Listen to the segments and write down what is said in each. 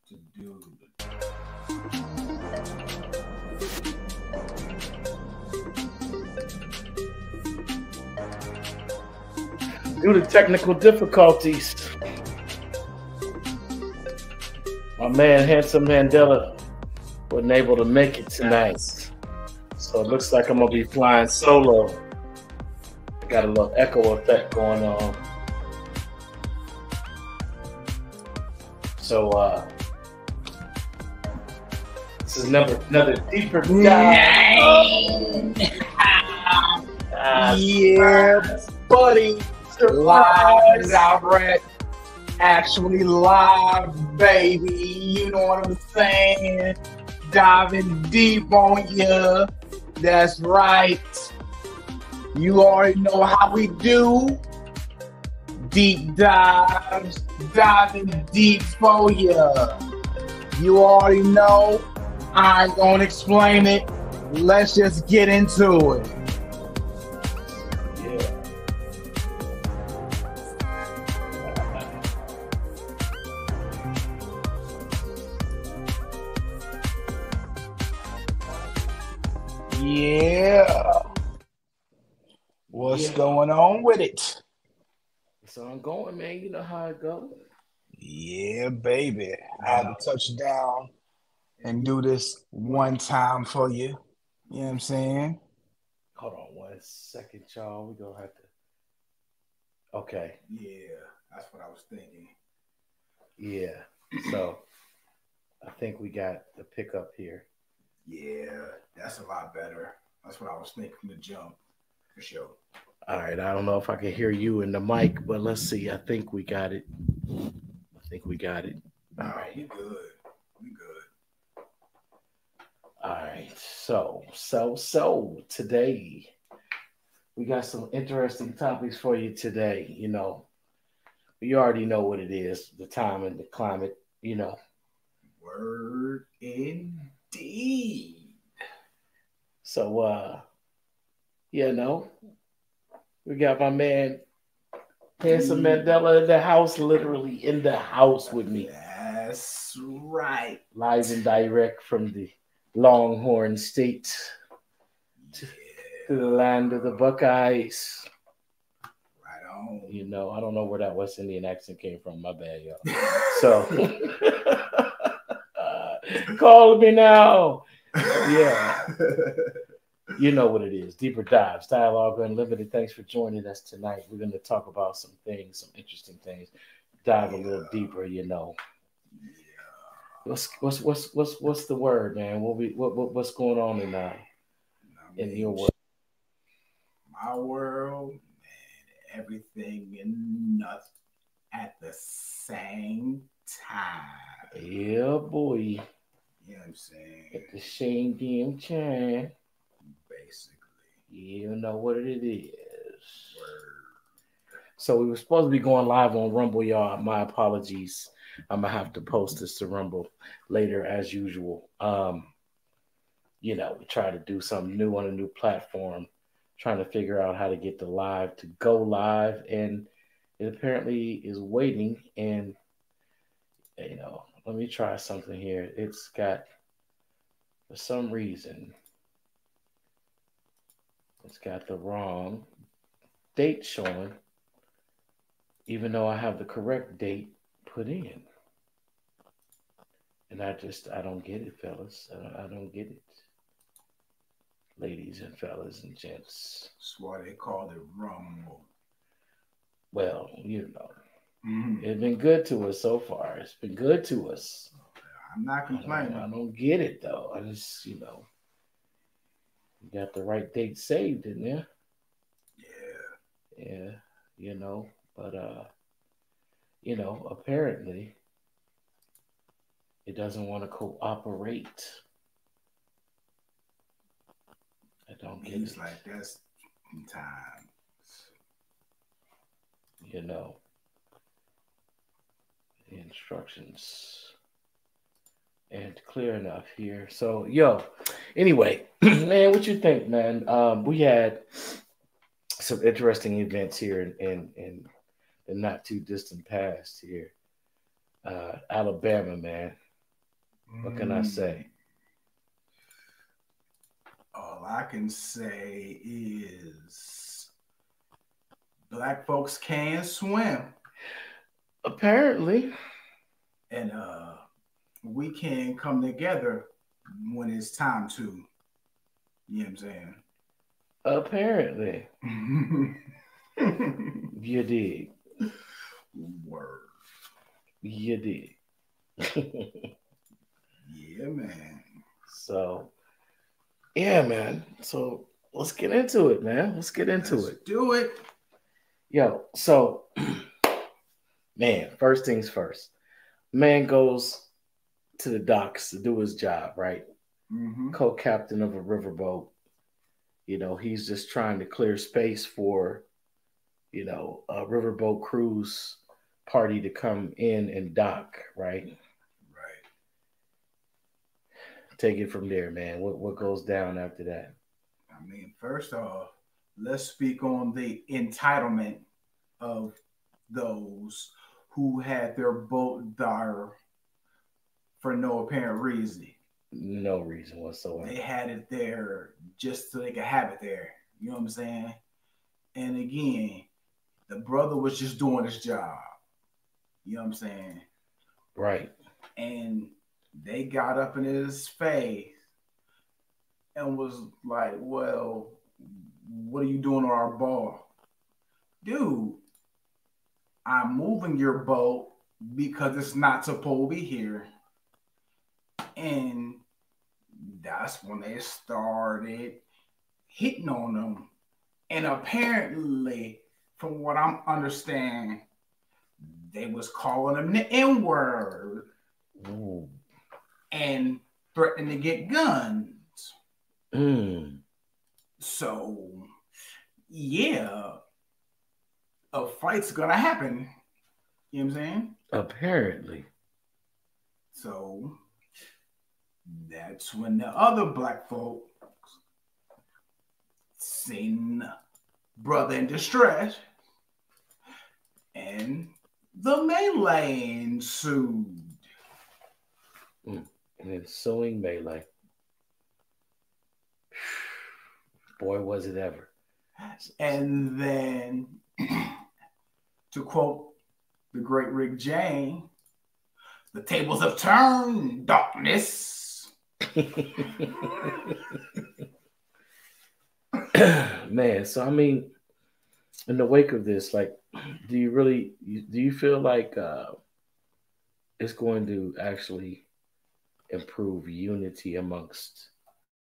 to do Due to technical difficulties, my man Handsome Mandela wasn't able to make it tonight. So it looks like I'm gonna be flying solo. Got a little echo effect going on. So this is another deeper dive. Yeah, buddy. Live, direct, actually live, baby. You know what I'm saying? Diving deep on you. That's right. You already know how we do. Deep dives, diving deep for you. You already know. I ain't gonna explain it. Let's just get into it. Yeah. What's going on with it? It's ongoing, man. You know how it goes. Yeah, baby. I had to touch down and do this one time for you. You know what I'm saying? Hold on 1 second, y'all. We're gonna have to. Okay. Yeah, that's what I was thinking. Yeah. So I think we got the pickup here. Yeah, that's a lot better. That's what I was thinking from the jump, for sure. All right, I don't know if I can hear you in the mic, but let's see. I think we got it. All right. We good. We good. All right. So today we got some interesting topics for you today. You know, you already know what it is, the time and the climate, you know. Word indeed. So you know, we got my man Handsome Mandela in the house, literally in the house with me. That's right. Live and direct from the Longhorn State to the land of the Buckeyes. Right on. You know, I don't know where that West Indian accent came from. My bad, y'all. So, call me now. Yeah. You know what it is. Deeper Dives, Dialogue Unlimited. Thanks for joining us tonight. We're going to talk about some things, some interesting things. Dive a little deeper, you know. What's the word, man? What's going on in your world? My world, man, everything and nothing at the same time. Yeah, boy. You know what I'm saying? At the same damn time. Basically. You know what it is. Word. So we were supposed to be going live on Rumble, y'all. My apologies. I'm gonna have to post this to Rumble later as usual. You know, we try to do something new on a new platform, trying to figure out how to get the live to go live, and it apparently is waiting. And you know, let me try something here. It's got, for some reason, it's got the wrong date showing, even though I have the correct date put in. And I don't get it, fellas. I don't get it. Ladies and fellas and gents. That's why they call it Rumble. Well, you know, It's been good to us so far. It's been good to us. I'm not complaining. I don't get it, though. I just, you know, you got the right date saved in there. Yeah, you know, but, you know, apparently it doesn't want to cooperate. I don't get it. Like that's time. You know, the instructions and clear enough here. So, yo, anyway, man, what you think, man? We had some interesting events here in the not too distant past here. Alabama, man. What can I say? All I can say is black folks can swim. Apparently. And we can come together when it's time to. You know what I'm saying? Apparently. You did. Word. You did. Yeah, man. So, yeah, man. So let's get into it, man. Let's get into Let's it. do it. Yo, so, man, first things first. Man goes to the docks to do his job, right? Mm-hmm. Co-captain of a riverboat. You know, he's just trying to clear space for, you know, a riverboat cruise party to come in and dock, right? Right. Take it from there, man. What goes down after that? I mean, first off, let's speak on the entitlement of those who had their boat dire for no apparent reason. No reason whatsoever. They had it there just so they could have it there. You know what I'm saying? And again, the brother was just doing his job. You know what I'm saying? Right. And they got up in his face and was like, well, what are you doing on our boat? Dude, I'm moving your boat because it's not supposed to be here. And that's when they started hitting on them. And apparently, from what I'm understanding, they was calling them the N-word and threatening to get guns. So, yeah, a fight's gonna happen. You know what I'm saying? Apparently. So that's when the other black folk seen brother in distress, and the melee ensued. An ensuing melee. Boy, was it ever. And then, to quote the great Rick James, the tables have turned, darkness. Man, so I mean, in the wake of this, like, do you feel like it's going to actually improve unity amongst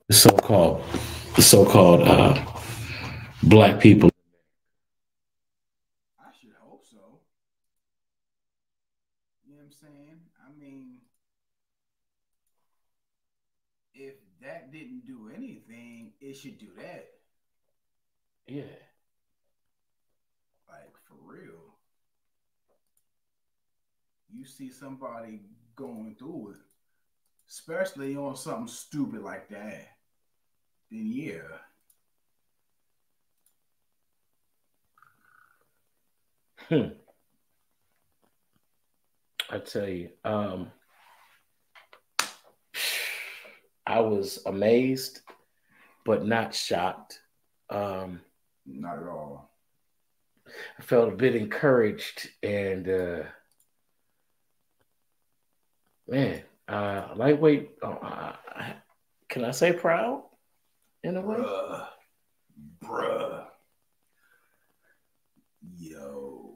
the so-called black people? I should hope so. You know what I'm saying? I mean, if that didn't do anything, it should do that. Yeah. Like, for real. You see somebody going through it, especially on something stupid like that, then yeah. I tell you, I was amazed, but not shocked. Not at all. I felt a bit encouraged and man, lightweight. Can I say proud in a way? Bruh. Yo.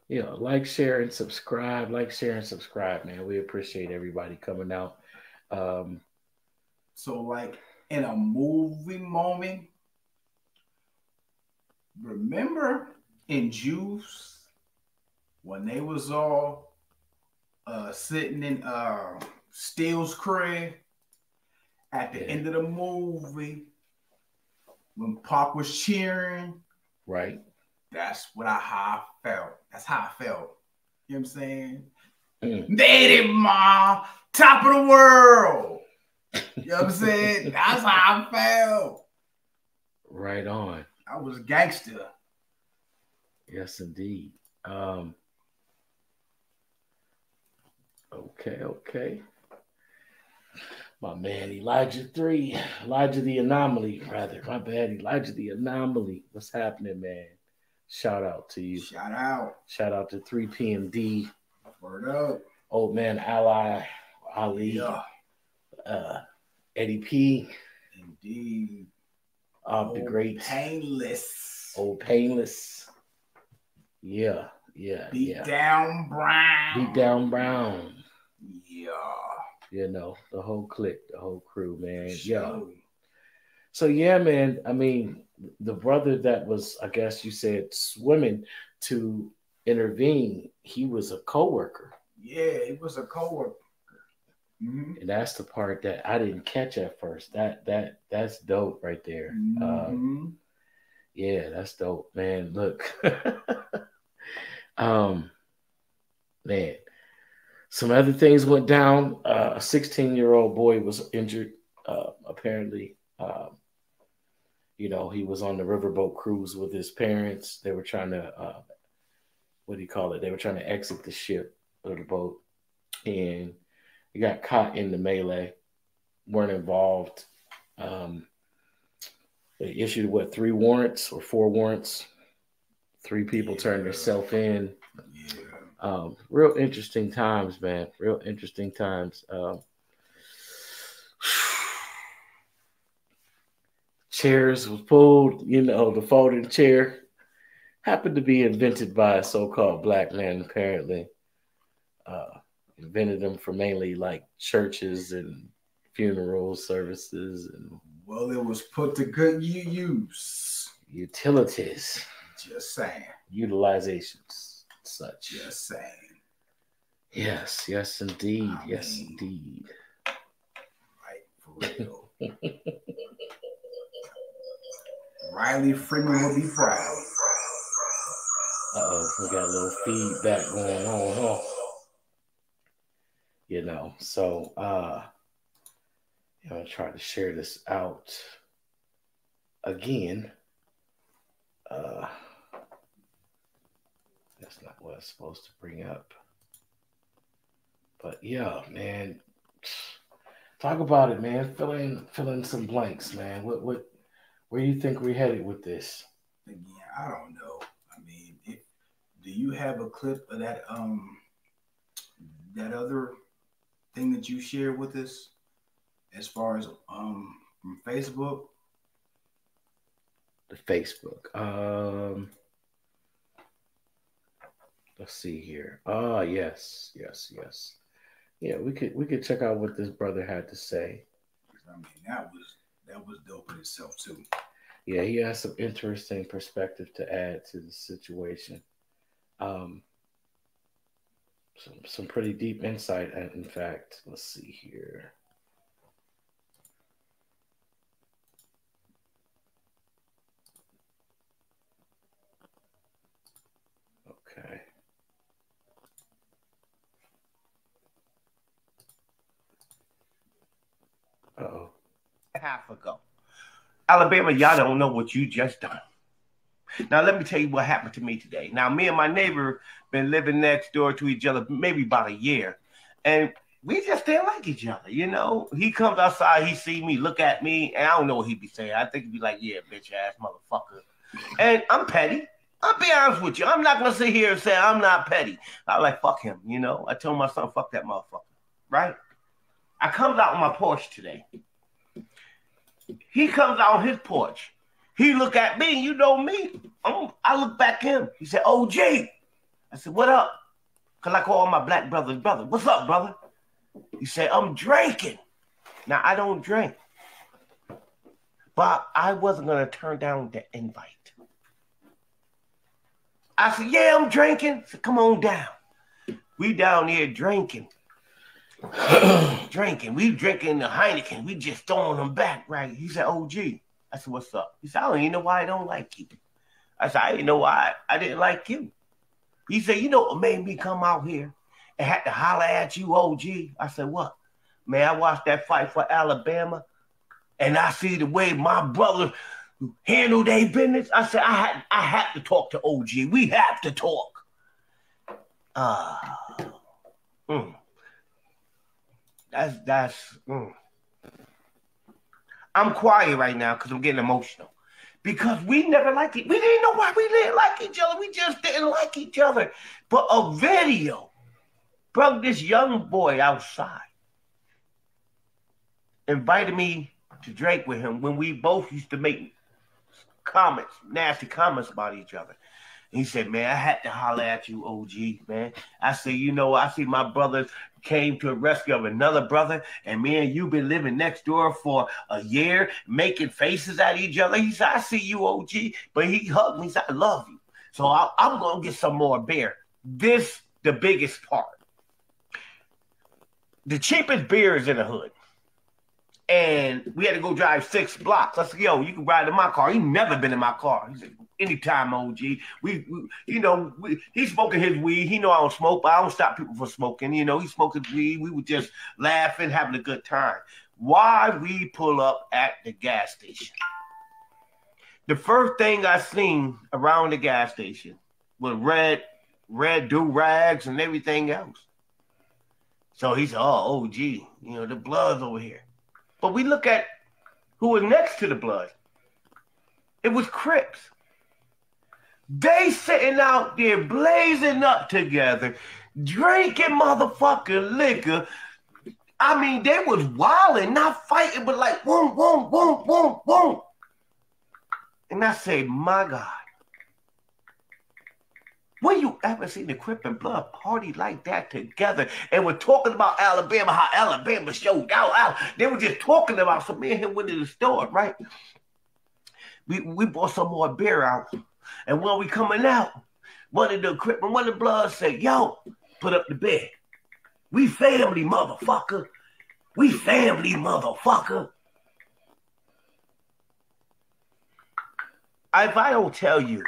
Yeah, like, share, and subscribe. Like, share, and subscribe, man. We appreciate everybody coming out. So, like, in a movie moment, remember in Juice when they was all sitting in Steele's crib at the end of the movie when Pac was cheering? Right. That's how I felt. That's how I felt. You know what I'm saying? Made it, Ma. Top of the world. You know what I'm saying? That's how I felt. Right on. I was gangster. Yes, indeed. Okay. My man, Elijah the Anomaly, rather. My bad, Elijah the Anomaly. What's happening, man? Shout out to you. Shout out. Shout out to 3PMD. Word up. Old man Ally, Ali, Yeah. Eddie P. Indeed. The great. Painless. Old Painless. Yeah. Beat Down Brown. Beat Down Brown. Yeah. You know, the whole clique, the whole crew, man. Sure. Yeah. So, yeah, man, I mean, the brother that was, I guess you said, swimming to intervene, he was a co-worker. Yeah, he was a co-worker. Mm-hmm. And that's the part that I didn't catch at first. That's dope right there. Mm-hmm. Yeah, that's dope, man. Look. Man. Some other things went down. A 16-year-old boy was injured, apparently. You know, he was on the riverboat cruise with his parents. They were trying to, what do you call it? They were trying to exit the ship or the boat. And he got caught in the melee. Weren't involved. They issued, 3 warrants or 4 warrants? 3 people turned themselves in. Yeah. Real interesting times, man. Real interesting times. Chairs was pulled, you know, the folding chair happened to be invented by a so-called black man, apparently. Invented them for mainly like churches and funeral services. And well, it was put to good use. Utilities. Just saying. Utilizations. Such. Just saying. Yes, indeed. Indeed. Right, for real. Riley Freeman will be proud. We got a little feedback going on, huh? You know, so I'm gonna try to share this out again. That's not what I was supposed to bring up. But yeah, man. Talk about it, man. Fill in some blanks, man. Where do you think we're headed with this? Again, I don't know. I mean, do you have a clip of that that other thing that you shared with us as far as from Facebook? The Facebook. Let's see here. Yes. Yeah, we could check out what this brother had to say. I mean, that was dope in itself too. Yeah, he has some interesting perspective to add to the situation. Some pretty deep insight, in fact. Let's see here. Okay. Uh-oh. Half ago. Alabama, y'all don't know what you just done. Now, let me tell you what happened to me today. Now, me and my neighbor been living next door to each other maybe about a year. And we just didn't like each other, you know? He comes outside, he see me, look at me, and I don't know what he be saying. I think he'd be like, yeah, bitch-ass motherfucker. And I'm petty. I'll be honest with you. I'm not going to sit here and say I'm not petty. I like, fuck him, you know? I told my son, fuck that motherfucker, right? I comes out on my porch today. He comes out on his porch. He look at me, you know me. I look back at him. He said, OG. I said, what up? Because I call my black brother's brother. What's up, brother? He said, I'm drinking. Now, I don't drink. But I wasn't going to turn down the invite. I said, yeah, I'm drinking. I said, come on down. We down here drinking. We drinking the Heineken. We just throwing them back, right? He said, OG. I said, what's up? He said, I don't even know why I don't like you. I said, I didn't know why I didn't like you. He said, you know what made me come out here and had to holler at you, OG? I said, what? Man, I watched that fight for Alabama, and I see the way my brothers handle their business. I said, I had to talk to OG. We have to talk. That's. I'm quiet right now because I'm getting emotional. Because we never liked it. We didn't know why we didn't like each other. We just didn't like each other. But a video brought this young boy outside, invited me to drink with him when we both used to make comments, nasty comments about each other. He said, man, I had to holler at you, OG, man. I said, you know, I see my brothers came to the rescue of another brother, and me and you been living next door for a year, making faces at each other. He said, I see you, OG. But he hugged me. He said, I love you. So I'm going to get some more beer. This, the biggest part. The cheapest beer is in the hood. And we had to go drive 6 blocks. I said, yo, you can ride in my car. He never been in my car. He said, anytime, OG. He's smoking his weed. He know I don't smoke, but I don't stop people from smoking. You know, he's smoking weed. We were just laughing, having a good time. Why we pull up at the gas station? The first thing I seen around the gas station was red do-rags and everything else. So he said, oh, OG, you know, the blood's over here. But we look at who was next to the blood. It was Crips. They sitting out there blazing up together, drinking motherfucking liquor. I mean, they was wilding, not fighting, but like, boom, boom, boom, boom, boom. And I say, my God. When you ever seen the Crip and Blood party like that together? And we're talking about Alabama, how Alabama showed out. They were just talking about, so me and him went to the store, right? We bought some more beer out. And when we coming out, one of the Crip and one of the Blood said, yo, put up the bed. We family, motherfucker. We family, motherfucker. If I don't tell you,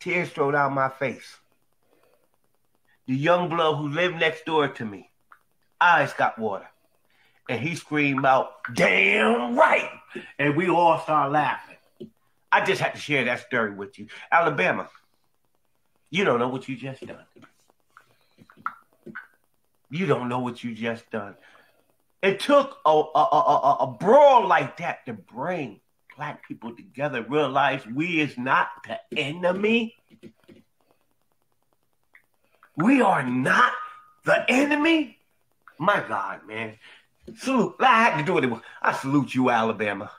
tears rolled down my face. The young blood who lived next door to me, eyes got water. And he screamed out, damn right. And we all started laughing. I just had to share that story with you. Alabama, you don't know what you just done. You don't know what you just done. It took a brawl like that to bring Black people together, realize we is not the enemy. We are not the enemy. My God, man. Salute. I had to do it. I salute you, Alabama.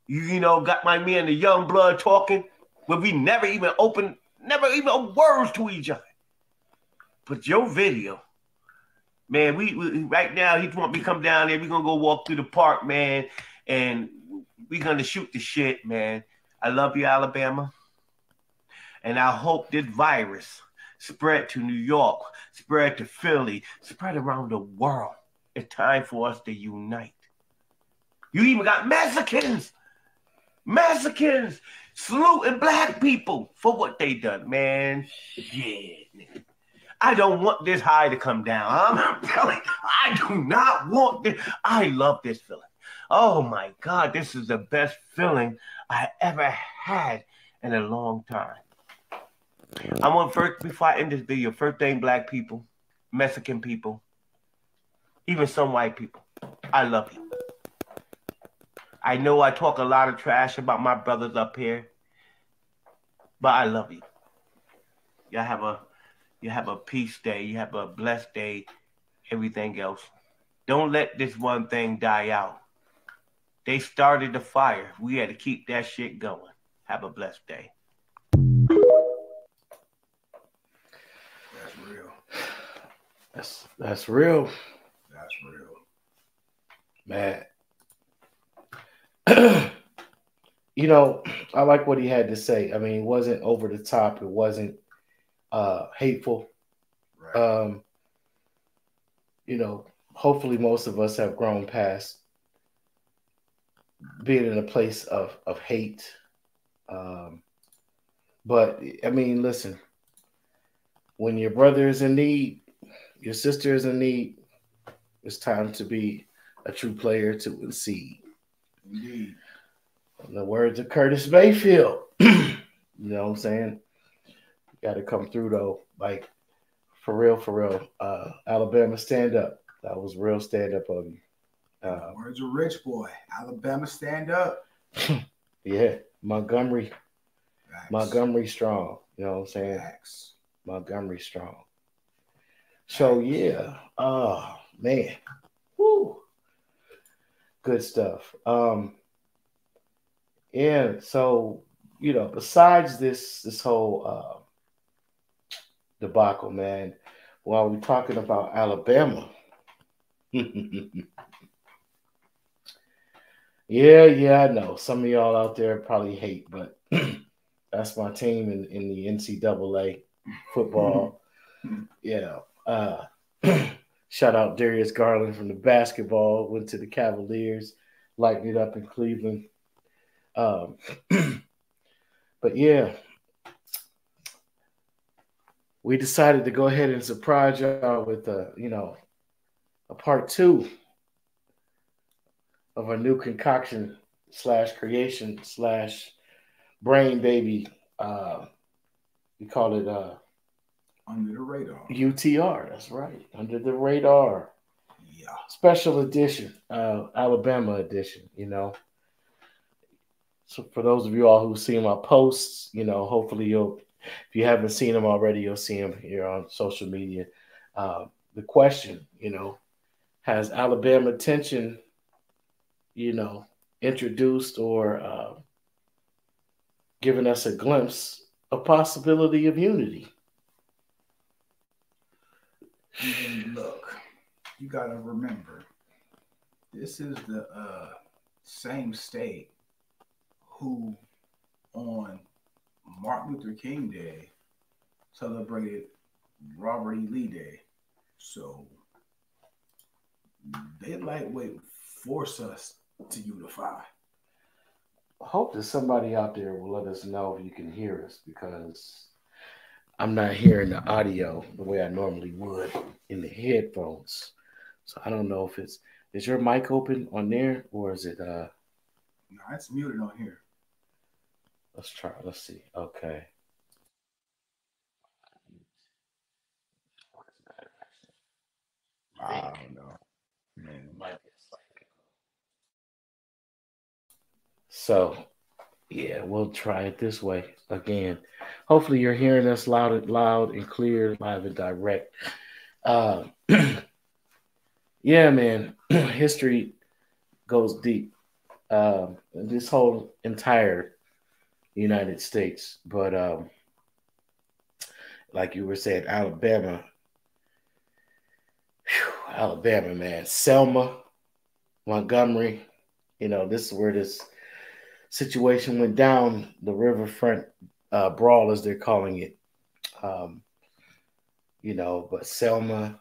You know, got me and the young blood talking where we never even words to each other. But your video, man, we right now, he want me to come down there. We're going to go walk through the park, man, and we're going to shoot the shit, man. I love you, Alabama. And I hope this virus spread to New York, spread to Philly, spread around the world. It's time for us to unite. You even got Mexicans saluting Black people for what they done, man. Shit. I don't want this high to come down. I'm telling you, I do not want this. I love this feeling. Oh my God, this is the best feeling I ever had in a long time. I want first, before I end this video, first thing, Black people, Mexican people, even some white people, I love you. I know I talk a lot of trash about my brothers up here, but I love you. You have a peace day, you have a blessed day, everything else. Don't let this one thing die out. They started the fire. We had to keep that shit going. Have a blessed day. That's real. That's real. That's real. Man. You know, I like what he had to say. I mean, it wasn't over the top. It wasn't hateful. Right. You know, hopefully most of us have grown past being in a place of hate. But I mean, listen, when your brother is in need, your sister is in need, it's time to be a true player to concede. Indeed. In the words of Curtis Mayfield, you know what I'm saying? You got to come through though. Like, for real, Alabama, stand up. That was real stand up of you. Words of Rich Boy. Alabama stand up. Yeah, Montgomery, Facts. Montgomery strong. You know what I'm saying? Facts. Montgomery strong. So yeah, oh man, woo, good stuff. Yeah. So besides this whole debacle, man, while we're talking about Alabama, yeah, I know some of y'all out there probably hate, but that's my team in the NCAA football. Yeah. Shout out Darius Garland from the basketball. Went to the Cavaliers, lighting it up in Cleveland. Um, but yeah, we decided to go ahead and surprise y'all with a part two of our new concoction slash creation slash brain baby. We call it Under the radar. UTR. That's right, under the radar. Yeah. Special edition, Alabama edition. So for those of you all who've seen my posts, hopefully if you haven't seen them already, you'll see them here on social media. The question, has Alabama tension, introduced or given us a glimpse of possibility of unity? And look, you gotta remember, this is the same state who on Martin Luther King Day celebrated Robert E. Lee Day. So they lightweight force us to unify. I hope that somebody out there will let us know if you can hear us, because I'm not hearing the audio the way I normally would in the headphones. So I don't know if is your mic open on there, or is it No, it's muted on here. let's try. Let's see. Okay. I don't know. Man. So yeah, we'll try it this way again. Hopefully you're hearing us loud and clear, live and direct. Uh, yeah, man. History goes deep. This whole entire United States, but like you were saying, Alabama, man, Selma, Montgomery. This is where this situation went down, the riverfront brawl, as they're calling it. But Selma,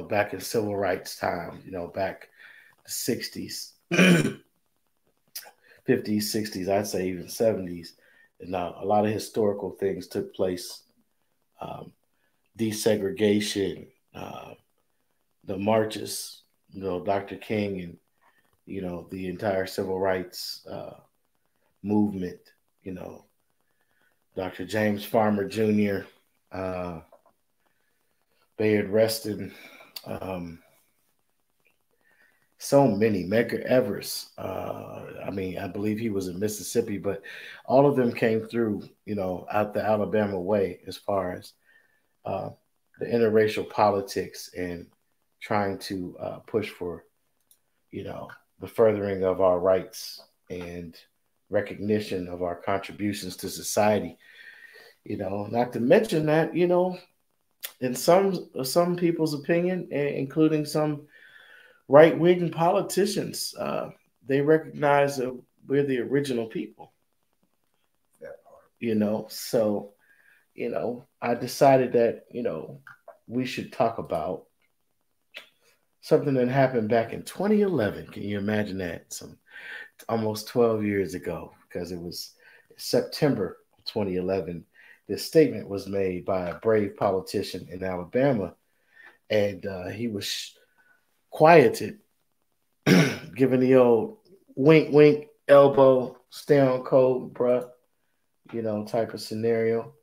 back in civil rights time, back the 60s, 50s, 60s, I'd say even 70s. And a lot of historical things took place. Desegregation, the marches, Dr. King and, the entire civil rights movement, Dr. James Farmer Jr., Bayard Reston, so many, Medgar Evers. I believe he was in Mississippi, but all of them came through, out the Alabama way, as far as the interracial politics and trying to push for, the furthering of our rights and recognition of our contributions to society. Not to mention that, in some people's opinion, including some right-wing politicians, they recognize that we're the original people. That part. So, I decided that, we should talk about something that happened back in 2011. Can you imagine that? Almost 12 years ago, because it was September 2011. This statement was made by a brave politician in Alabama, and he was quieted, given the old wink, wink, elbow, stay on code, bruh, type of scenario.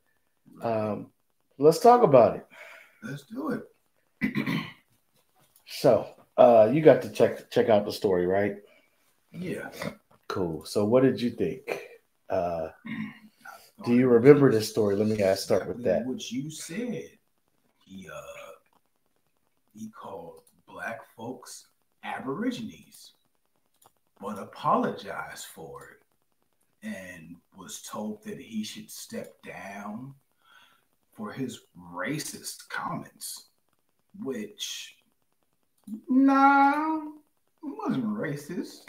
Let's talk about it. Let's do it. So, you got to check out the story, right? Yeah. Cool. So, what did you think? Uh, I do thought you it was remember this story? Let me start with exactly that. what you said. He called black folks aborigines, but apologized for it and was told that he should step down for his racist comments, which, nah, it wasn't racist.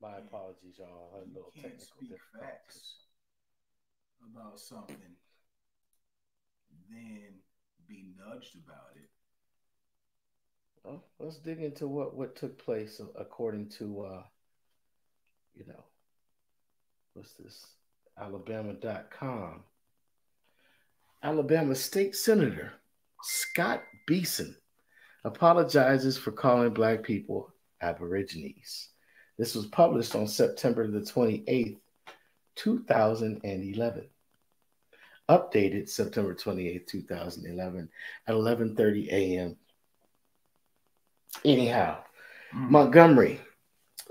My apologies, y'all. I had a You little can't technical speak difficulties. facts about something, then be nudged about it. Well, let's dig into what took place according to you know, what's this? Alabama.com. Alabama State Senator Scott Beeson apologizes for calling black people aborigines. This was published on September the 28th, 2011. Updated September 28th, 2011 at 11:30 a.m. Anyhow, Mm. Montgomery,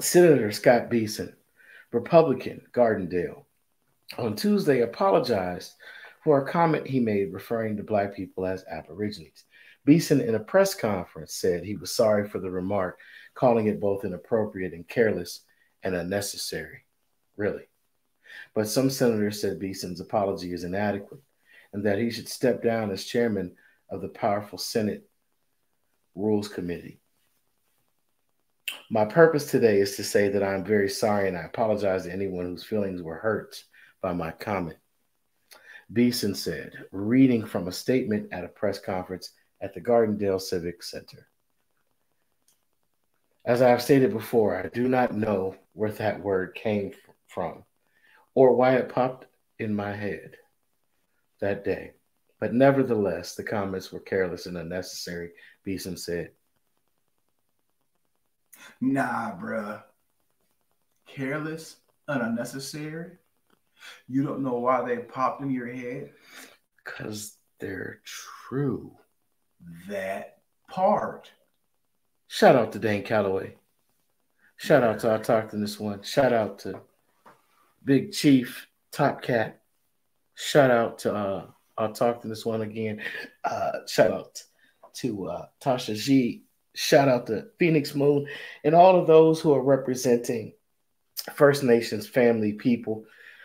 Senator Scott Beeson, Republican, Gardendale, on Tuesday apologized for a comment he made referring to black people as aborigines. Beeson, in a press conference, said he was sorry for the remark, calling it both inappropriate and careless and unnecessary. Really. But some senators said Beeson's apology is inadequate and that he should step down as chairman of the powerful Senate Rules Committee. My purpose today is to say that I am very sorry and I apologize to anyone whose feelings were hurt by my comment. Beeson said, reading from a statement at a press conference at the Gardendale Civic Center. As I have stated before, I do not know where that word came from or why it popped in my head that day. But nevertheless, the comments were careless and unnecessary, Beeson said. Nah, bruh. Careless and unnecessary. You don't know why they popped in your head? Because they're true. That part. Shout out to Dane Calloway. Shout out to our Talk to This One. Shout out to Big Chief, Top Cat. Shout out to our Talk to This One again. Shout out to Tasha G. Shout out to Phoenix Moon and all of those who are representing First Nations family people,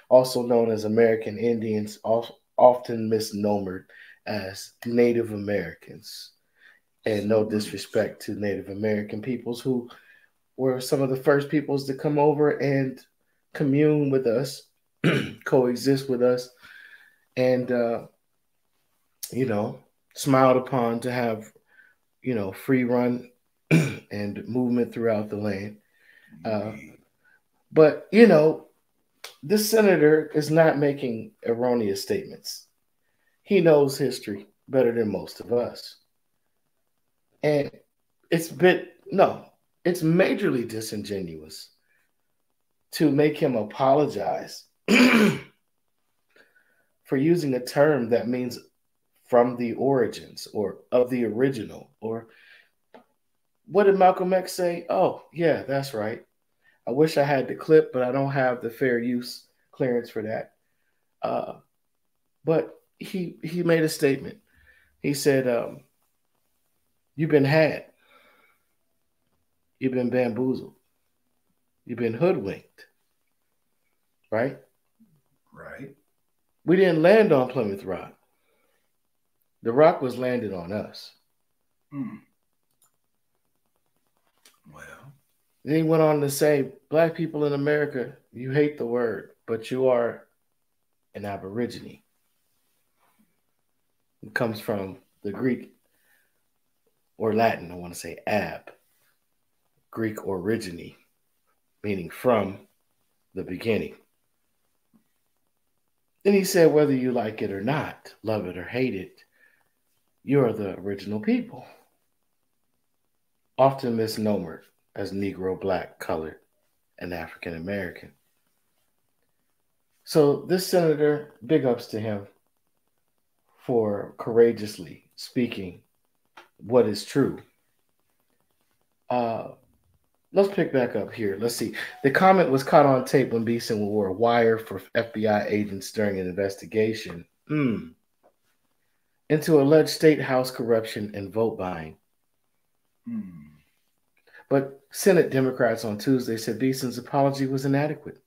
also known as American Indians, often misnomered as Native Americans. And no disrespect to Native American peoples who were some of the first peoples to come over and commune with us, coexist with us, and, smiled upon to have, free run and movement throughout the land. But, this senator is not making erroneous statements. He knows history better than most of us. And it's majorly disingenuous to make him apologize for using a term that means from the origins or of the original. Or what did Malcolm X say? Oh, yeah, that's right. I wish I had the clip, but I don't have the fair use clearance for that. But he made a statement. He said, you've been had. You've been bamboozled. You've been hoodwinked. right? Right. We didn't land on Plymouth Rock. The rock was landed on us. Mm. Well, Then he went on to say, Black people in America, you hate the word, but you are an aborigine. It comes from the Greek or Latin, I want to say ab, Greek origine, meaning from the beginning. Then he said, whether you like it or not, love it or hate it, you're the original people, often misnomered as Negro, Black, Colored, and African American. So this senator, big ups to him for courageously speaking what is true. Uh, let's pick back up here. Let's see. The comment was caught on tape when Beeson wore a wire for FBI agents during an investigation into alleged state house corruption and vote buying. mm. But Senate Democrats on Tuesday said Beeson's apology was inadequate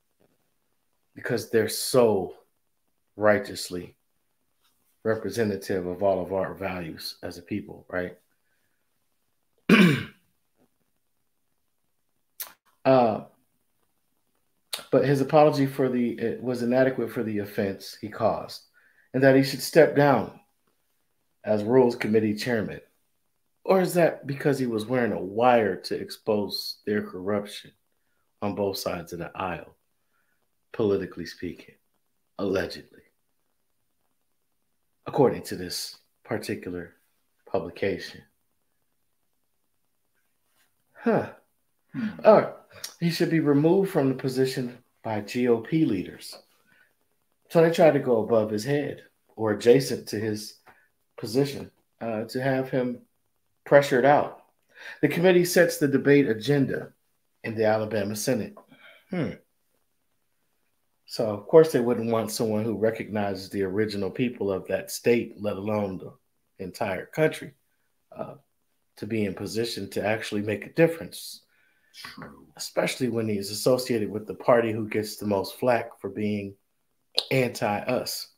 because they're so righteously representative of all of our values as a people, right? uh, but his apology for it was inadequate for the offense he caused, and that he should step down as Rules Committee chairman. Or is that because he was wearing a wire to expose their corruption on both sides of the aisle, politically speaking, allegedly, according to this particular publication? Huh. All right. He should be removed from the position by GOP leaders. So they tried to go above his head or adjacent to his position to have him pressured out. The committee sets the debate agenda in the Alabama Senate. So, of course, they wouldn't want someone who recognizes the original people of that state, let alone the entire country, to be in position to actually make a difference. True. Especially when he's associated with the party who gets the most flack for being anti-us.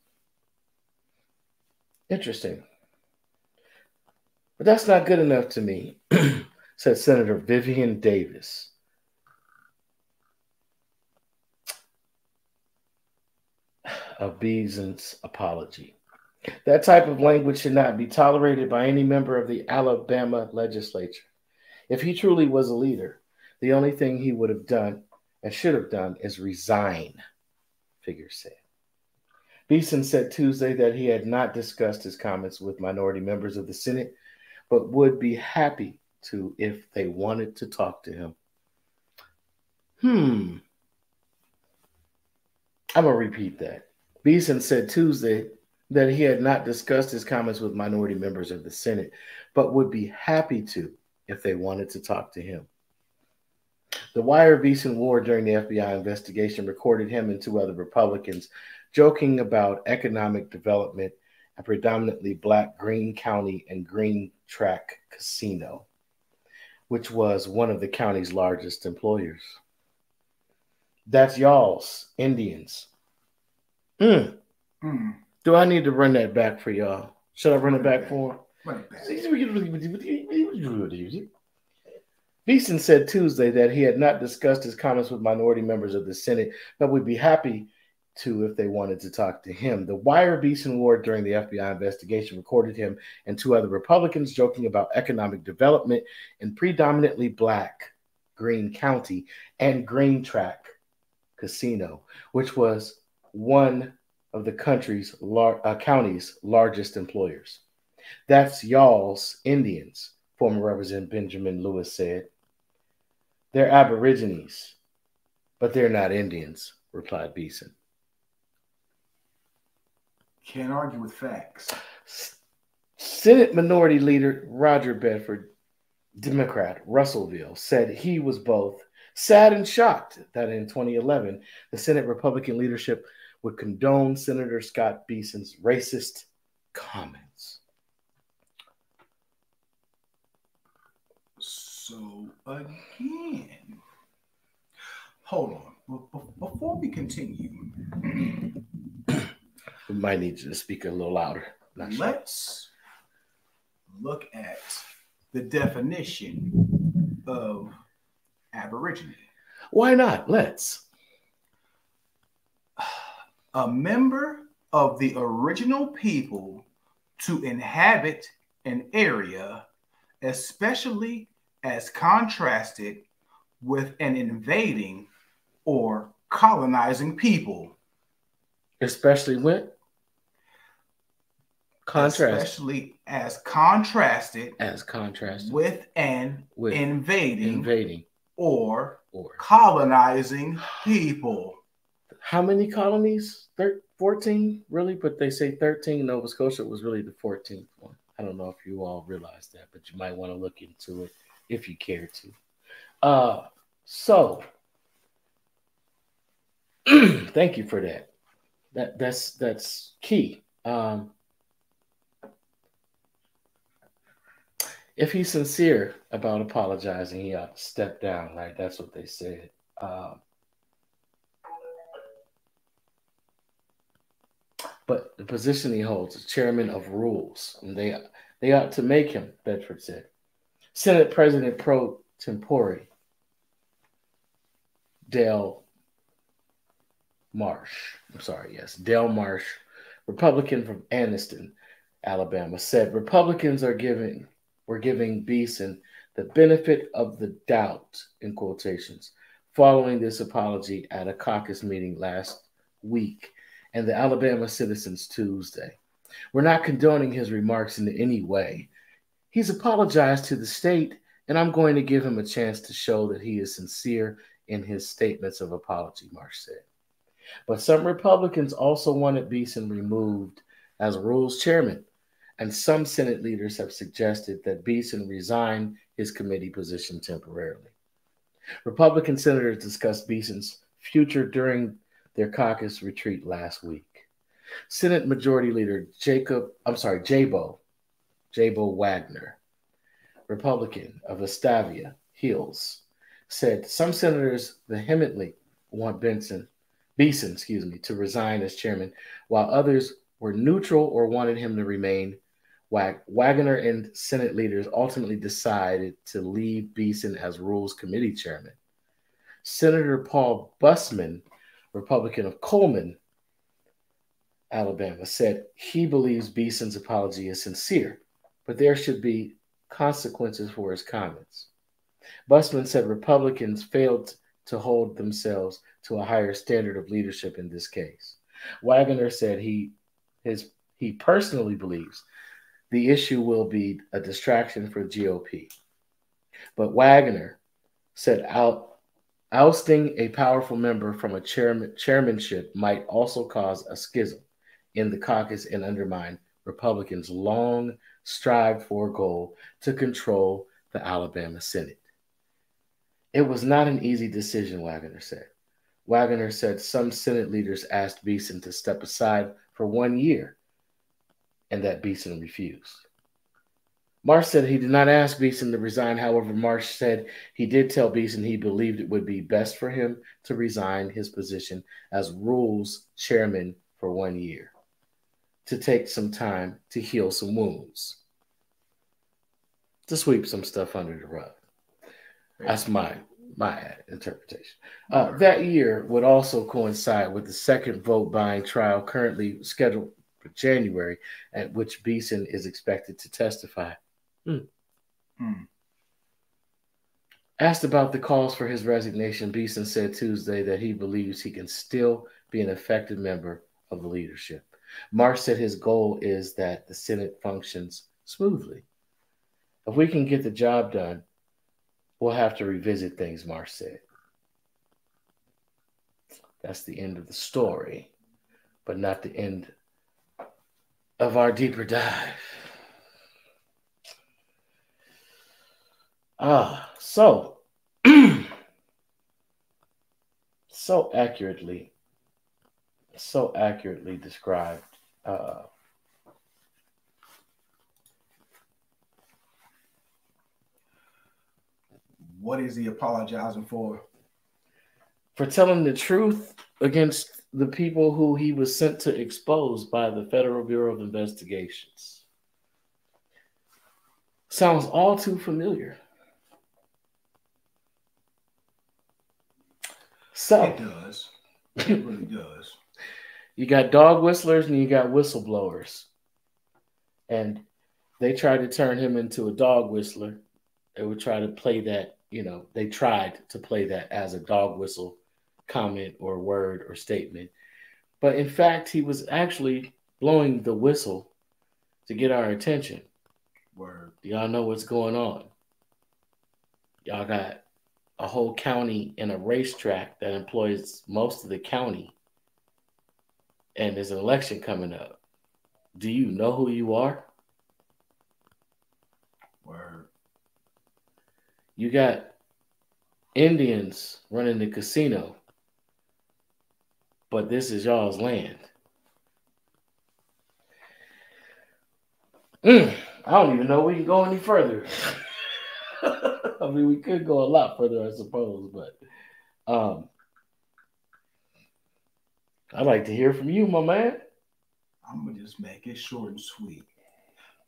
Interesting. But that's not good enough to me, said Senator Vivian Davis. Of Beeson's apology. That type of language should not be tolerated by any member of the Alabama legislature. If he truly was a leader, the only thing he would have done and should have done is resign, figures said. Beeson said Tuesday that he had not discussed his comments with minority members of the Senate, but would be happy to if they wanted to talk to him. I'm going to repeat that. Beeson said Tuesday that he had not discussed his comments with minority members of the Senate, but would be happy to if they wanted to talk to him. The wire Beeson wore during the FBI investigation recorded him and two other Republicans joking about economic development at predominantly Black Greene County and Green Track Casino, which was one of the county's largest employers. That's y'all's, Indians. Do I need to run that back for y'all? Should I run it back for him? Run it back. Beeson said Tuesday that he had not discussed his comments with minority members of the Senate, but would be happy to if they wanted to talk to him. The wire Beeson wore during the FBI investigation recorded him and two other Republicans joking about economic development in predominantly Black Greene County and Green Track Casino, which was one of the county's largest employers. That's y'all's, Indians, former Representative Benjamin Lewis said. They're Aborigines, but they're not Indians, replied Beeson. Can't argue with facts. Senate Minority Leader Roger Bedford, Democrat, Russellville, said he was both sad and shocked that in 2011, the Senate Republican leadership would condone Senator Scott Beeson's racist comments. So, again, hold on. Before we continue, We might need you to speak a little louder. Not sure. Let's look at the definition of Aborigine. Why not? Let's. A member of the original people to inhabit an area, especially as contrasted with an invading or colonizing people. Especially when? Especially as contrasted with an invading or colonizing people. How many colonies? 14, really? But they say 13. Nova Scotia was really the 14th one. I don't know if you all realize that, but you might want to look into it if you care to. So thank you for that. That's key. If he's sincere about apologizing, he ought to step down, right? That's what they said. But the position he holds is chairman of rules, and they ought to make him, Bedford said. Senate President pro tempore Dale Marsh, Republican from Anniston, Alabama, said Republicans were giving Beeson the benefit of the doubt, in quotations, following this apology at a caucus meeting last week and the Alabama Citizens Tuesday. We're not condoning his remarks in any way. He's apologized to the state, and I'm going to give him a chance to show that he is sincere in his statements of apology, Marsh said. But some Republicans also wanted Beeson removed as Rules chairman, and some Senate leaders have suggested that Beeson resign his committee position temporarily. Republican senators discussed Beeson's future during their caucus retreat last week. Senate Majority Leader Jabo Wagner, Republican of Vestavia Hills, said some senators vehemently want Beeson, to resign as chairman, while others were neutral or wanted him to remain. Wagner and Senate leaders ultimately decided to leave Beeson as Rules Committee chairman. Senator Paul Busman, Republican of Coleman, Alabama, said he believes Beeson's apology is sincere, but there should be consequences for his comments. Busman said Republicans failed to hold themselves to a higher standard of leadership in this case. Wagner said he personally believes the issue will be a distraction for GOP. But Wagner said ousting a powerful member from a chairmanship might also cause a schism in the caucus and undermine Republicans' long strived for goal to control the Alabama Senate. It was not an easy decision, Wagner said. Wagner said some Senate leaders asked Beeson to step aside for 1 year, and that Beeson refused. Marsh said he did not ask Beeson to resign. However, Marsh said he did tell Beeson he believed it would be best for him to resign his position as Rules chairman for 1 year, to take some time to heal some wounds, to sweep some stuff under the rug. That's my interpretation. That year would also coincide with the second vote buying trial currently scheduled for January, at which Beeson is expected to testify. Asked about the calls for his resignation, Beeson said Tuesday that he believes he can still be an effective member of the leadership. Marsh said his goal is that the Senate functions smoothly. If we can get the job done, we'll have to revisit things, Marsh said. That's the end of the story, but not the end of our deeper dive. So accurately described. What is he apologizing for? For telling the truth against the people who he was sent to expose by the Federal Bureau of Investigations. Sounds all too familiar. So It does. It really does. You got dog whistlers and you got whistleblowers. And they tried to turn him into a dog whistler. They would try to play that, they tried to play that as a dog whistle comment or word or statement. But in fact, he was actually blowing the whistle to get our attention. Word. Y'all know what's going on. Y'all got a whole county and a racetrack that employs most of the county. And there's an election coming up. Do you know who you are? Word. You got Indians running the casino, but this is y'all's land. I don't even know we can go any further. I mean, we could go a lot further, I suppose, but I'd like to hear from you, my man. I'm going to just make it short and sweet.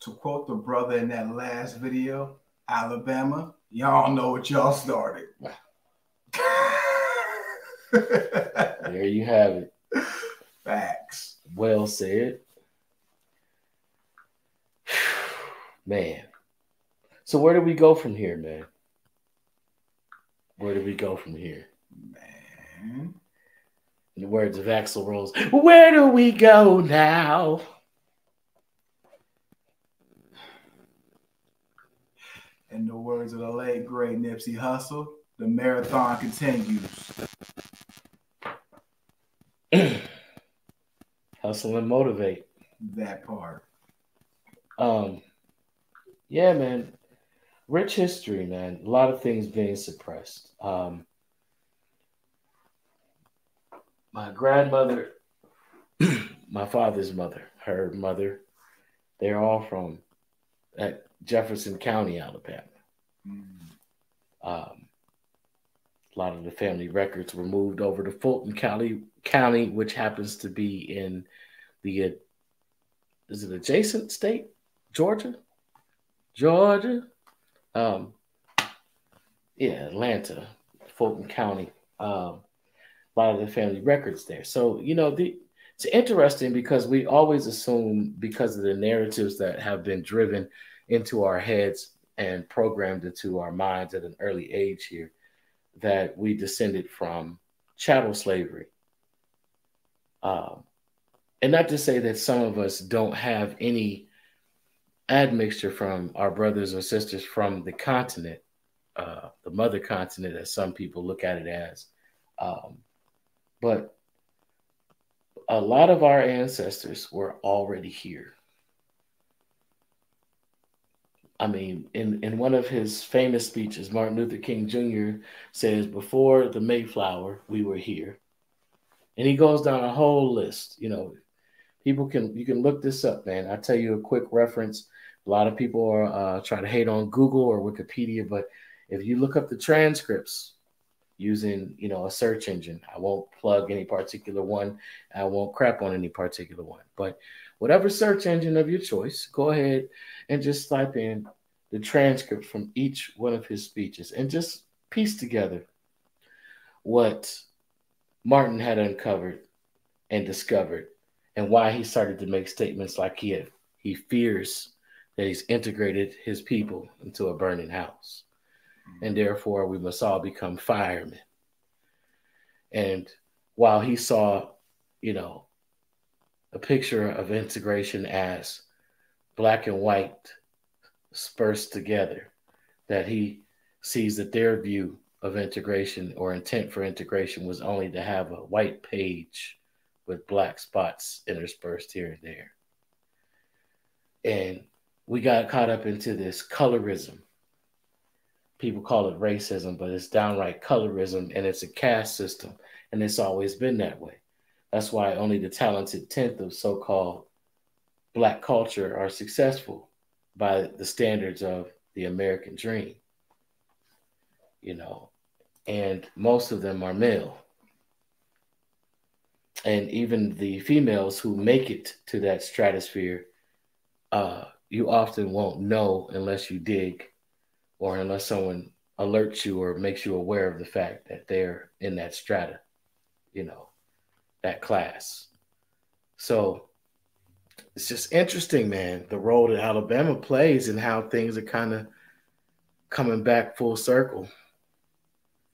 To quote the brother in that last video, Alabama, y'all know what y'all started. There you have it. Facts. Well said. Man. So where do we go from here, man? Where do we go from here? Man. In the words of Axl Rose, where do we go now? In the words of the late great Nipsey Hussle, the marathon continues. Hustle and motivate. That part. Yeah, man. Rich history, man. A lot of things being suppressed. My grandmother, my father's mother, her mother, they're all from Jefferson County, Alabama. A lot of the family records were moved over to Fulton County, which happens to be in the is it adjacent state? Georgia? Yeah, Atlanta, Fulton County. A lot of the family records there. So, it's interesting because we always assume, because of the narratives that have been driven into our heads and programmed into our minds at an early age here, that we descended from chattel slavery. And not to say that some of us don't have any admixture from our brothers or sisters from the continent, the mother continent, as some people look at it as. But a lot of our ancestors were already here. I mean, in one of his famous speeches, Martin Luther King Jr. says, before the Mayflower, we were here. And he goes down a whole list. You can look this up, man. I'll tell you a quick reference. A lot of people are trying to hate on Google or Wikipedia, but if you look up the transcripts using, a search engine, I won't plug any particular one. I won't crap on any particular one. But whatever search engine of your choice, go ahead and just type in the transcript from each one of his speeches and just piece together what Martin had uncovered and discovered and why he started to make statements like he fears that he's integrated his people into a burning house. And therefore, we must all become firemen. And while he saw, a picture of integration as black and white spurred together, that he sees that their view of integration or intent for integration was only to have a white page with black spots interspersed here and there. And we got caught up into this colorism. People call it racism, but it's downright colorism, and it's a caste system, and it's always been that way. That's why only the talented tenth of so-called black culture are successful by the standards of the American dream, and most of them are male. And even the females who make it to that stratosphere, you often won't know unless you dig or unless someone alerts you or makes you aware of the fact that they're in that strata, you know, that class. So it's just interesting, man, the role that Alabama plays and how things are kind of coming back full circle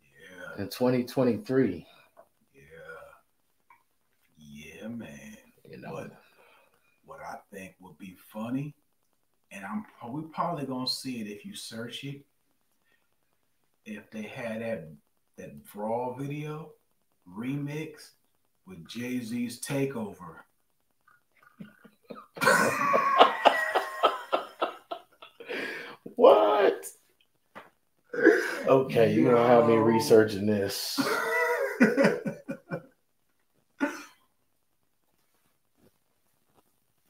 Yeah. in 2023. Yeah. Yeah, man. You know, What I think would be funny, and we probably gonna see it if you search it. If they had that Brawl video remix with Jay-Z's Takeover. what? Okay, you're gonna have me researching this.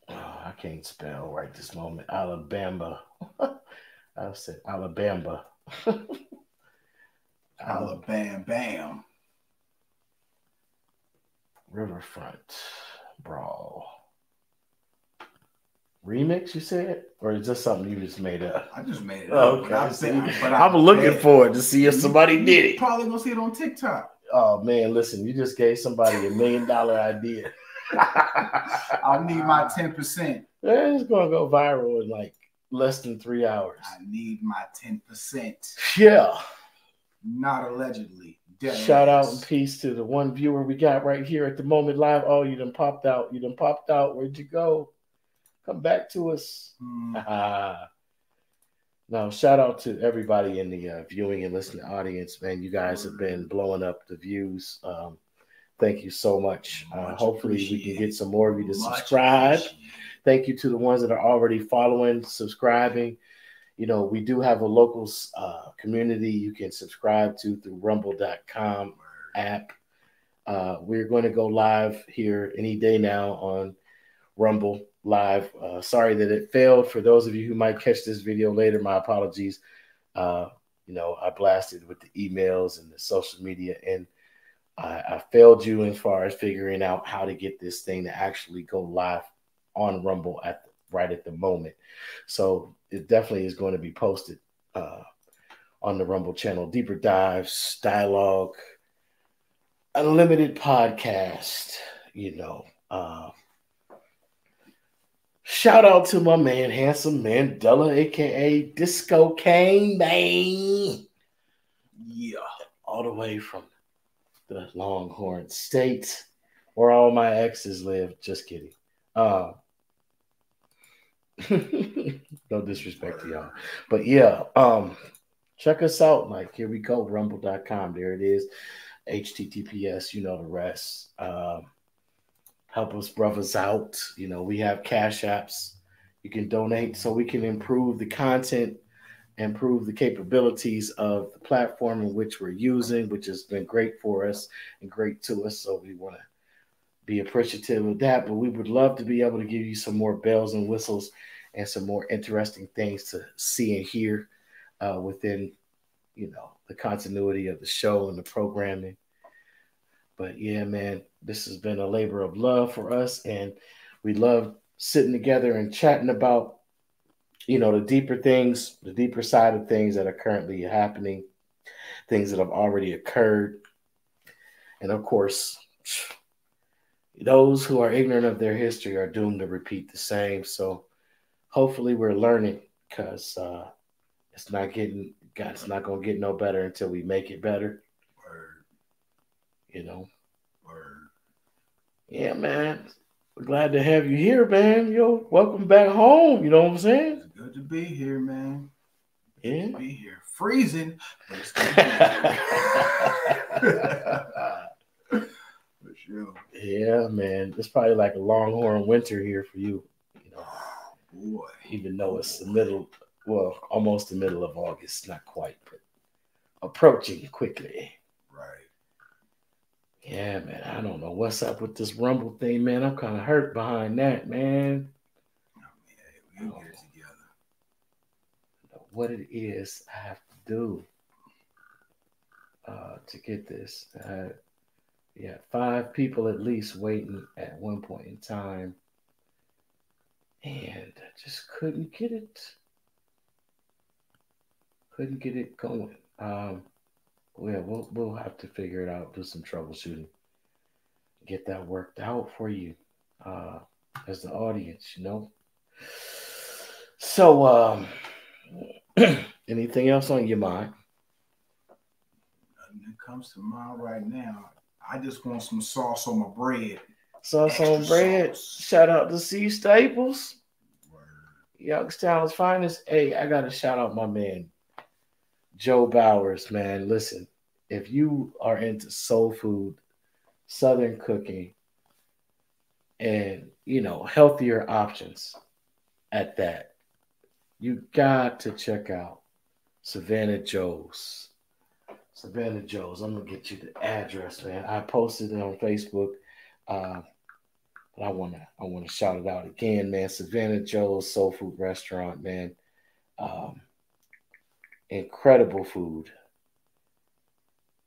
I can't spell right this moment. Alabama. I said Alabama. Alabama, bam. Riverfront Brawl. Remix, you said? Or is this something you just made up? I just made it up. Okay. I'm looking forward to see if somebody did it. Probably gonna see it on TikTok. Oh man, listen, you just gave somebody $1 million idea. I need my 10%. It's gonna go viral in like less than 3 hours. I need my 10%. Yeah. Not allegedly. Shout out and peace to the one viewer we got right here at the moment live. Oh, you done popped out. You done popped out. Where'd you go? Come back to us. No, shout out to everybody in the viewing and listening audience, man. You guys have been blowing up the views. Thank you so much. Hopefully we can get some more of you to subscribe. Thank you to the ones that are already following, subscribing. You know, we do have a local community you can subscribe to through rumble.com app. We're going to go live here any day now on Rumble Live. Sorry that it failed. For those of you who might catch this video later, my apologies. You know, I blasted with the emails and the social media, and I failed you as far as figuring out how to get this thing to actually go live on Rumble right at the moment. So it definitely is going to be posted on the Rumble channel. Deeper dives, dialogue, unlimited podcast, you know. Shout out to my man, Handsome Mandela, aka Disco Cane Man. Yeah. All the way from the Longhorn State, where all my exes live. Just kidding. No disrespect to y'all. But yeah, check us out. Like, here we go, rumble.com. There it is. HTTPS, you know the rest. Help us brothers out. You know, we have cash apps. You can donate so we can improve the content, improve the capabilities of the platform in which we're using, which has been great for us and great to us. So we want to be appreciative of that. But we would love to be able to give you some more bells and whistles and some more interesting things to see and hear within, you know, the continuity of the show and the programming. But yeah, man, this has been a labor of love for us, and we love sitting together and chatting about, you know, the deeper things, the deeper side of things that are currently happening, things that have already occurred. And of course, those who are ignorant of their history are doomed to repeat the same. So hopefully we're learning, because it's not going to get no better until we make it better. Word. You know? Word. Yeah, man. We're glad to have you here, man. Yo, welcome back home. You know what I'm saying? It's good to be here, man. Yeah. Good to be here. Freezing, but it's good to be here. For sure. Yeah, man. It's probably like a longhorn winter here for you. You know, boy. Even though it's almost the middle of August. Not quite, but approaching quickly. Right. Yeah, man. I don't know what's up with this Rumble thing, man. I'm kind of hurt behind that, man. Oh, man, we'll get it together. What it is I have to do to get this. Yeah, 5 people at least waiting at one point in time, and I just couldn't get it going. Yeah, we'll have to figure it out, do some troubleshooting, get that worked out for you, uh, as the audience. So, anything else on your mind? Nothing that comes to mind right now. I just want some sauce on my bread. Sauce Extra on bread. sauce. Shout out to C Staples, Word. Youngstown's finest. Hey, I gotta shout out my man Joe Bowers, man. Listen, if you are into soul food, southern cooking, and healthier options at that, you got to check out Savannah Joe's. Savannah Joe's. I'm gonna get you the address, man. I posted it on Facebook. Uh, but I wanna shout it out again, man. Savannah Joe's Soul Food Restaurant, man. Um, incredible food.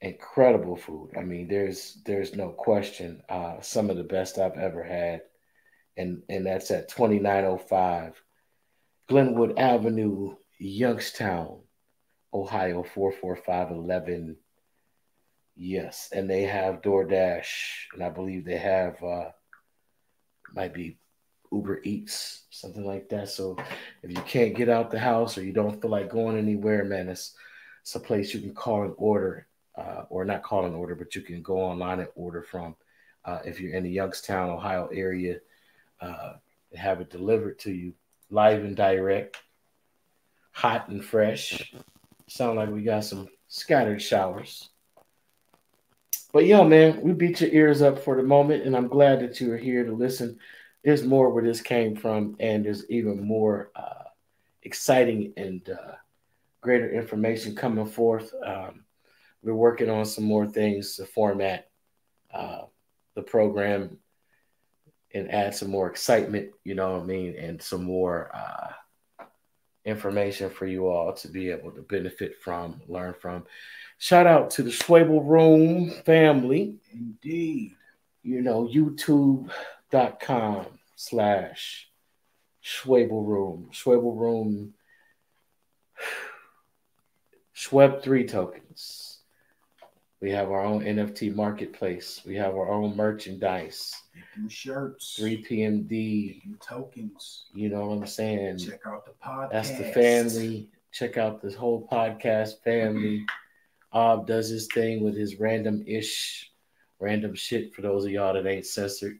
Incredible food. I mean, there's no question. Some of the best I've ever had, and that's at 2905 Glenwood Avenue, Youngstown, Ohio 44511. Yes, and they have DoorDash, and I believe they have might be Uber Eats, something like that. So if you can't get out the house or you don't feel like going anywhere, man, it's a place you can call and order, or not call and order, but you can go online and order from. If you're in the Youngstown, Ohio area, have it delivered to you live and direct, hot and fresh. Sound like we got some scattered showers. But yeah, man, we beat your ears up for the moment, and I'm glad that you are here to listen. There's more where this came from, and there's even more exciting and greater information coming forth. We're working on some more things to format uh, the program and add some more excitement, you know what I mean, and some more information for you all to be able to benefit from, learn from. Shout out to the Schwebel Room family. Indeed. YouTube.com/Schwebel Room. Schwebel Room, Schweb3 tokens. We have our own NFT marketplace. We have our own merchandise. Making shirts. 3PMD. Making tokens. You know what I'm saying? Check out the podcast. That's the family. Check out this whole podcast family. Does his thing with his random shit for those of y'all that ain't censored.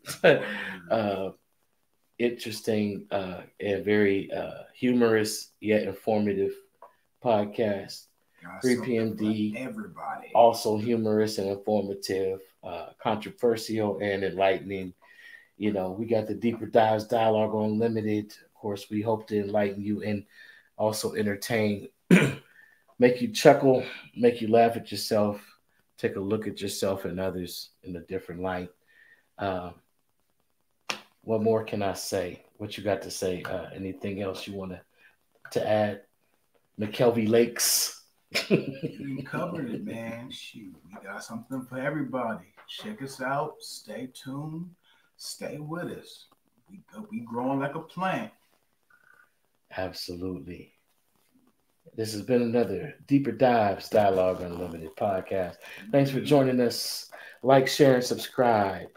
Interesting and very humorous yet informative podcast. 3PMD, everybody. Also humorous and informative, controversial and enlightening. We got the Deeper Dives Dialogue Unlimited. Of course, we hope to enlighten you and also entertain, make you chuckle, make you laugh at yourself, take a look at yourself and others in a different light. What more can I say? What you got to say? Anything else you want to add? McKelvey Lakes. We covered it, man. Shoot, we got something for everybody. Check us out. Stay tuned. Stay with us. We growing like a plant. Absolutely. This has been another Deeper Dives Dialogue Unlimited podcast. Thanks for joining us. Like, share, and subscribe.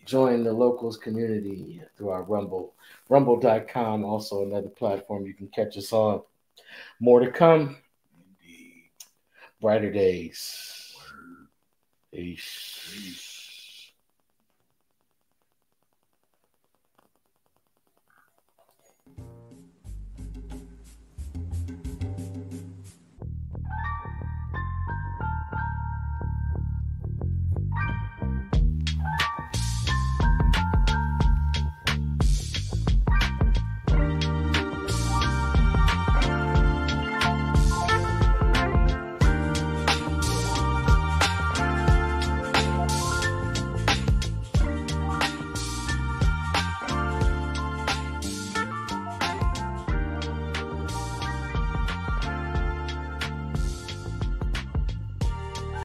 Join the locals community through our Rumble. Rumble.com, also another platform you can catch us on. More to come. Indeed. Brighter days. Word. Peace. Peace.